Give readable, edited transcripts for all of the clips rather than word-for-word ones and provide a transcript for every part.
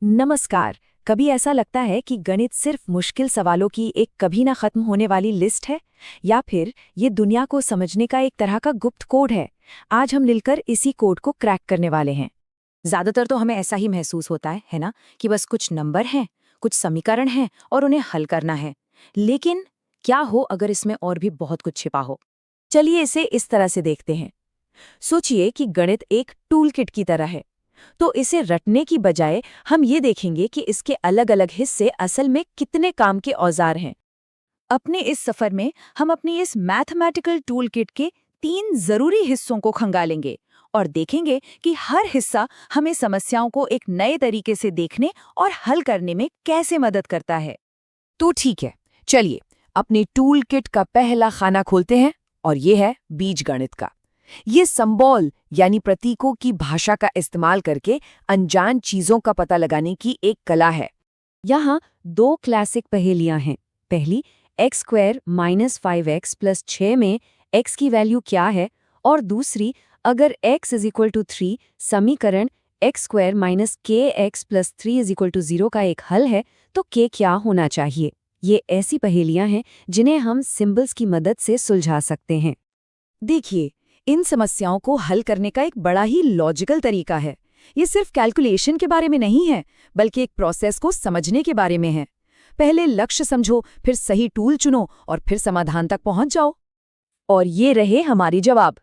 नमस्कार। कभी ऐसा लगता है कि गणित सिर्फ मुश्किल सवालों की एक कभी ना खत्म होने वाली लिस्ट है, या फिर ये दुनिया को समझने का एक तरह का गुप्त कोड है। आज हम मिलकर इसी कोड को क्रैक करने वाले हैं। ज्यादातर तो हमें ऐसा ही महसूस होता है ना, कि बस कुछ नंबर हैं, कुछ समीकरण हैं और उन्हें हल करना है। लेकिन क्या हो अगर इसमें और भी बहुत कुछ छिपा हो? चलिए इसे इस तरह से देखते हैं। सोचिए कि गणित एक टूल किट की तरह है, तो इसे रटने की बजाय हम ये देखेंगे कि इसके अलग अलग हिस्से असल में कितने काम के औजार हैं। अपने इस सफर में हम अपनी इस मैथमेटिकल टूल किट के 3 जरूरी हिस्सों को खंगालेंगे और देखेंगे कि हर हिस्सा हमें समस्याओं को एक नए तरीके से देखने और हल करने में कैसे मदद करता है। तो ठीक है, चलिए अपने टूल किट का पहला खाना खोलते हैं, और ये है बीजगणित का। ये सिंबल यानी प्रतीकों की भाषा का इस्तेमाल करके अनजान चीजों का पता लगाने की एक कला है। यहाँ 2 क्लासिक पहेलियां हैं। पहली, x² - 5x + 6 में x की वैल्यू क्या है, और दूसरी, अगर x = 3 समीकरण x² - kx + 3 = 0 का एक हल है, तो k क्या होना चाहिए। ये ऐसी पहेलियां हैं जिन्हें हम सिंबल्स की मदद से सुलझा सकते हैं। देखिए, इन समस्याओं को हल करने का एक बड़ा ही लॉजिकल तरीका है। ये सिर्फ कैलकुलेशन के बारे में नहीं है, बल्कि एक प्रोसेस को समझने के बारे में है। पहले लक्ष्य समझो, फिर सही टूल चुनो और फिर समाधान तक पहुंच जाओ। और ये रहे हमारी जवाब।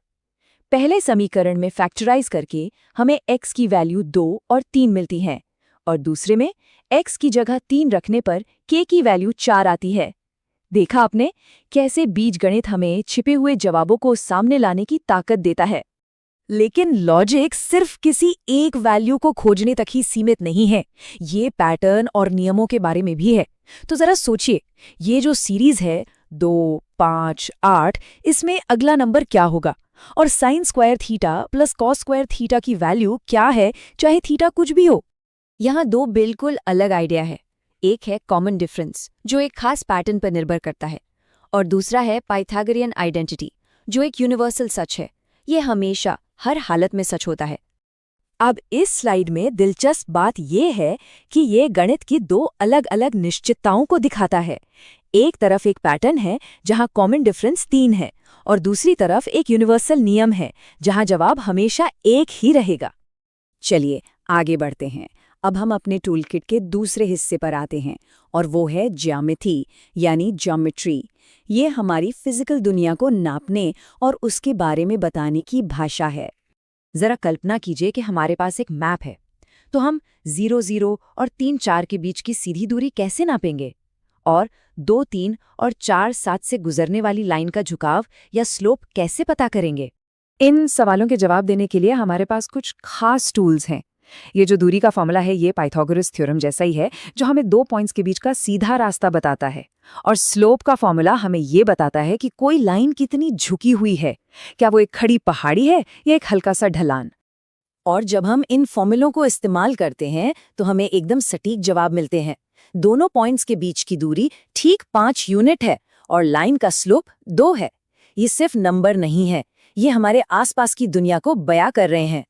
पहले समीकरण में फैक्टराइज करके हमें x की वैल्यू 2 और 3 मिलती है, और दूसरे में x की जगह 3 रखने पर k की वैल्यू 4 आती है। देखा आपने कैसे बीजगणित हमें छिपे हुए जवाबों को सामने लाने की ताकत देता है। लेकिन लॉजिक सिर्फ किसी एक वैल्यू को खोजने तक ही सीमित नहीं है, ये पैटर्न और नियमों के बारे में भी है। तो जरा सोचिए, ये जो सीरीज है 2, 5, 8, इसमें अगला नंबर क्या होगा, और sine square theta plus cos square theta की वैल्यू क्या है, चाहे थीटा कुछ भी हो। यहाँ 2 बिल्कुल अलग आइडिया है। एक है कॉमन डिफरेंस, जो एक खास पैटर्न पर निर्भर करता है, और दूसरा है पाइथागोरियन आइडेंटिटी, जो एक यूनिवर्सल सच है। ये हमेशा हर हालत में सच होता है। अब इस स्लाइड में दिलचस्प बात यह है कि ये गणित की 2 अलग अलग निश्चितताओं को दिखाता है। एक तरफ एक पैटर्न है जहां कॉमन डिफरेंस 3 है, और दूसरी तरफ एक यूनिवर्सल नियम है जहां जवाब हमेशा एक ही रहेगा। चलिए आगे बढ़ते हैं। अब हम अपने टूलकिट के दूसरे हिस्से पर आते हैं, और वो है ज्यामिति यानी ज्योमेट्री। ये हमारी फिजिकल दुनिया को नापने और उसके बारे में बताने की भाषा है। जरा कल्पना कीजिए कि हमारे पास एक मैप है, तो हम 0, 0 और 3, 4 के बीच की सीधी दूरी कैसे नापेंगे, और 2, 3 और 4, 7 से गुजरने वाली लाइन का झुकाव या स्लोप कैसे पता करेंगे। इन सवालों के जवाब देने के लिए हमारे पास कुछ खास टूल्स हैं। ये जो दूरी का फॉर्मूला है, ये पाइथागोरस थ्योरम जैसा ही है, जो हमें 2 पॉइंट्स के बीच का सीधा रास्ता बताता है। और स्लोप का फॉर्मूला हमें ये बताता है कि कोई लाइन कितनी झुकी हुई है, क्या वो एक खड़ी पहाड़ी है या एक हल्का सा ढलान। और जब हम इन फॉर्मूलों को इस्तेमाल करते हैं तो हमें एकदम सटीक जवाब मिलते हैं। दोनों पॉइंट्स के बीच की दूरी ठीक 5 यूनिट है और लाइन का स्लोप 2 है। ये सिर्फ नंबर नहीं है, ये हमारे आसपास की दुनिया को बयां कर रहे हैं।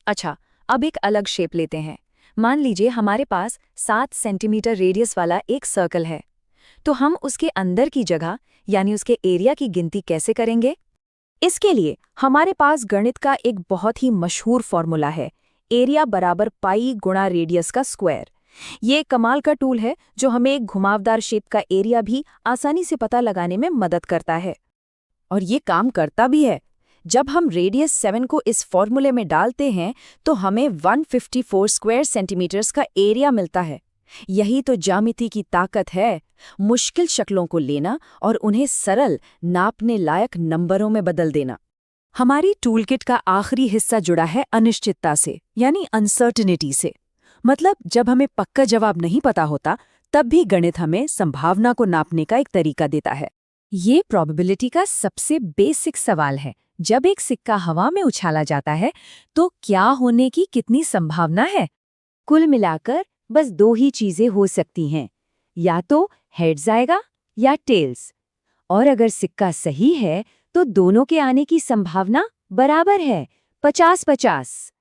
अच्छा, अब एक अलग शेप लेते हैं। मान लीजिए हमारे पास 7 सेंटीमीटर रेडियस वाला एक सर्कल है, तो हम उसके अंदर की जगह यानी उसके एरिया की गिनती कैसे करेंगे? इसके लिए हमारे पास गणित का एक बहुत ही मशहूर फॉर्मूला है, एरिया बराबर पाई गुणा रेडियस का स्क्वायर। ये एक कमाल का टूल है जो हमें एक घुमावदार शेप का एरिया भी आसानी से पता लगाने में मदद करता है। और ये काम करता भी है। जब हम रेडियस 7 को इस फॉर्मूले में डालते हैं तो हमें 154 स्क्वायर सेंटीमीटर्स का एरिया मिलता है। यही तो ज्यामिति की ताकत है, मुश्किल शक्लों को लेना और उन्हें सरल, नापने लायक नंबरों में बदल देना। हमारी टूलकिट का आखिरी हिस्सा जुड़ा है अनिश्चितता से, यानी अनसर्टेनिटी से। मतलब जब हमें पक्का जवाब नहीं पता होता, तब भी गणित हमें संभावना को नापने का एक तरीका देता है। ये प्रोबेबिलिटी का सबसे बेसिक सवाल है। जब एक सिक्का हवा में उछाला जाता है तो क्या होने की कितनी संभावना है? कुल मिलाकर बस 2 ही चीजें हो सकती हैं, या तो हेड्स आएगा या टेल्स। और अगर सिक्का सही है तो दोनों के आने की संभावना बराबर है, 50-50।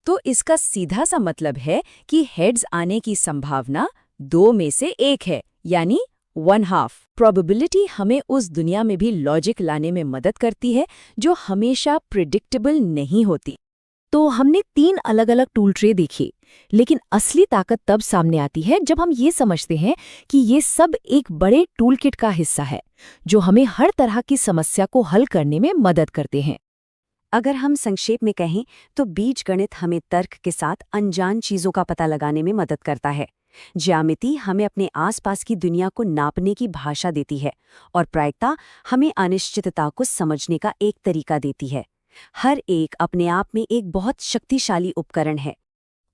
तो इसका सीधा सा मतलब है कि हेड्स आने की संभावना 2 में से 1 है, यानी 1/2। प्रोबेबिलिटी हमें उस दुनिया में भी लॉजिक लाने में मदद करती है जो हमेशा प्रिडिक्टेबल नहीं होती। तो हमने 3 अलग-अलग टूल ट्रे देखे, लेकिन असली ताकत तब सामने आती है जब हम ये समझते हैं कि ये सब एक बड़े टूलकिट का हिस्सा है, जो हमें हर तरह की समस्या को हल करने में मदद करते हैं। अगर हम संक्षेप में कहें तो बीजगणित हमें तर्क के साथ अनजान चीजों का पता लगाने में मदद करता है। ज्यामिति हमें अपने आसपास की दुनिया को नापने की भाषा देती है और प्रायिकता हमें अनिश्चितता को समझने का एक तरीका देती है। हर एक अपने आप में एक बहुत शक्तिशाली उपकरण है।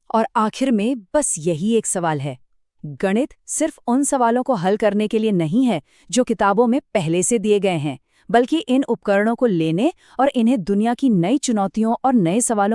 और आखिर में बस यही एक सवाल है, गणित सिर्फ उन सवालों को हल करने के लिए नहीं है जो किताबों में पहले से दिए गए हैं, बल्कि इन उपकरणों को लेने और इन्हें दुनिया की नई चुनौतियों और नए सवालों